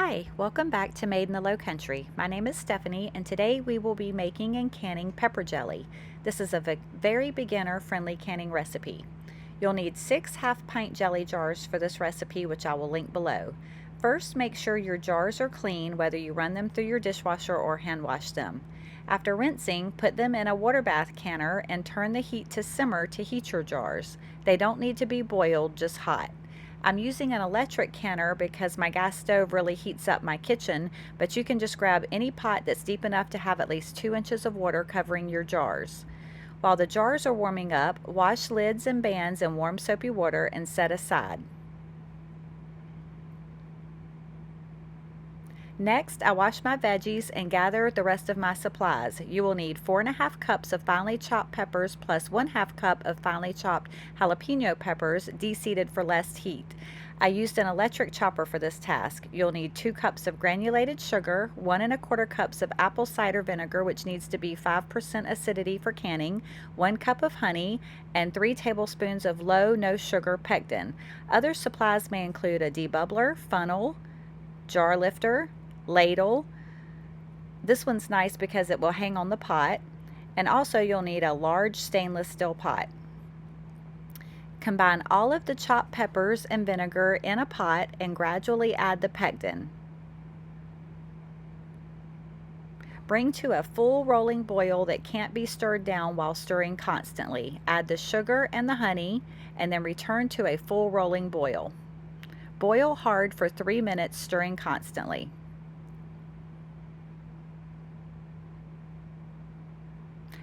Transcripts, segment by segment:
Hi, welcome back to Made in the Low Country. My name is Stephanie and today we will be making and canning pepper jelly. This is a very beginner friendly canning recipe. You'll need 6 half-pint jelly jars for this recipe, which I will link below. First, make sure your jars are clean whether you run them through your dishwasher or hand wash them. After rinsing, put them in a water bath canner and turn the heat to simmer to heat your jars. They don't need to be boiled, just hot. I'm using an electric canner because my gas stove really heats up my kitchen, but you can just grab any pot that's deep enough to have at least 2 inches of water covering your jars. While the jars are warming up, wash lids and bands in warm soapy water and set aside. Next, I wash my veggies and gather the rest of my supplies. You will need 4½ cups of finely chopped peppers plus 1/2 cup of finely chopped jalapeno peppers, de-seeded for less heat. I used an electric chopper for this task. You'll need 2 cups of granulated sugar, 1¼ cups of apple cider vinegar, which needs to be 5% acidity for canning, 1 cup of honey, and 3 tablespoons of low, no sugar Pectin. Other supplies may include a debubbler, funnel, jar lifter, ladle. This one's nice because it will hang on the pot, and also you'll need a large stainless steel pot. Combine all of the chopped peppers and vinegar in a pot and gradually add the Pectin. Bring to a full rolling boil that can't be stirred down while stirring constantly. Add the sugar and the honey and then return to a full rolling boil. Boil hard for 3 minutes, stirring constantly.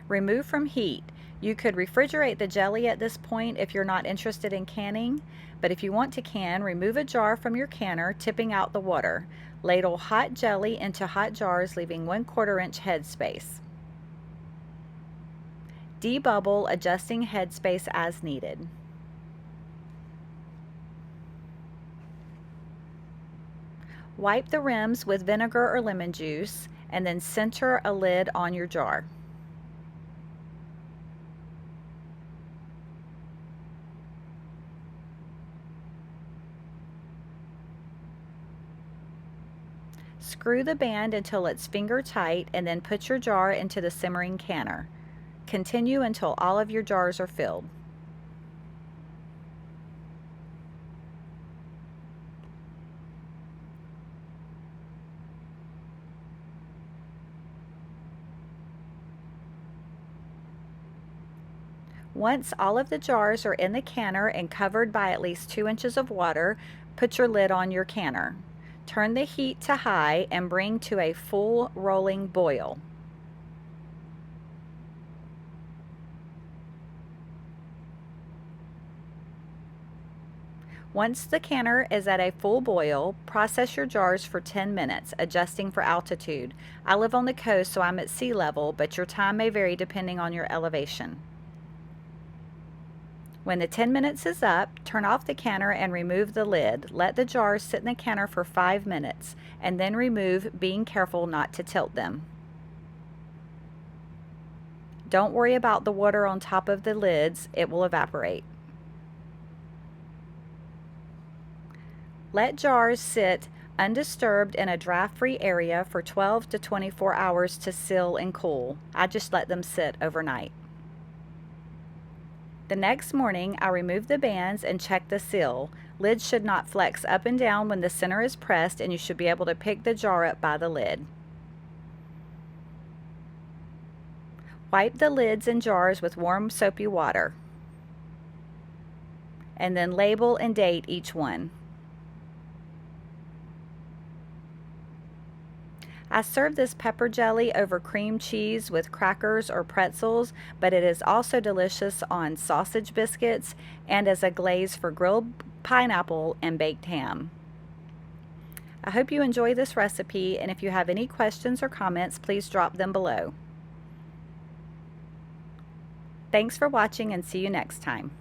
Remove from heat. You could refrigerate the jelly at this point if you're not interested in canning, but if you want to can, remove a jar from your canner, tipping out the water. Ladle hot jelly into hot jars, leaving 1/4 inch headspace. Debubble, adjusting headspace as needed. Wipe the rims with vinegar or lemon juice and then center a lid on your jar. Screw the band until it's finger tight and then put your jar into the simmering canner. Continue until all of your jars are filled. Once all of the jars are in the canner and covered by at least 2 inches of water, put your lid on your canner. Turn the heat to high and bring to a full rolling boil. Once the canner is at a full boil, process your jars for 10 minutes, adjusting for altitude. I live on the coast, so I'm at sea level, but your time may vary depending on your elevation. When the 10 minutes is up, turn off the canner and remove the lid. Let the jars sit in the canner for 5 minutes and then remove, being careful not to tilt them. Don't worry about the water on top of the lids, it will evaporate. Let jars sit undisturbed in a draft-free area for 12 to 24 hours to seal and cool. I just let them sit overnight. The next morning, I remove the bands and check the seal. Lids should not flex up and down when the center is pressed, and you should be able to pick the jar up by the lid. Wipe the lids and jars with warm soapy water, and then label and date each one. I serve this pepper jelly over cream cheese with crackers or pretzels, but it is also delicious on sausage biscuits and as a glaze for grilled pineapple and baked ham. I hope you enjoy this recipe, and if you have any questions or comments, please drop them below. Thanks for watching and see you next time.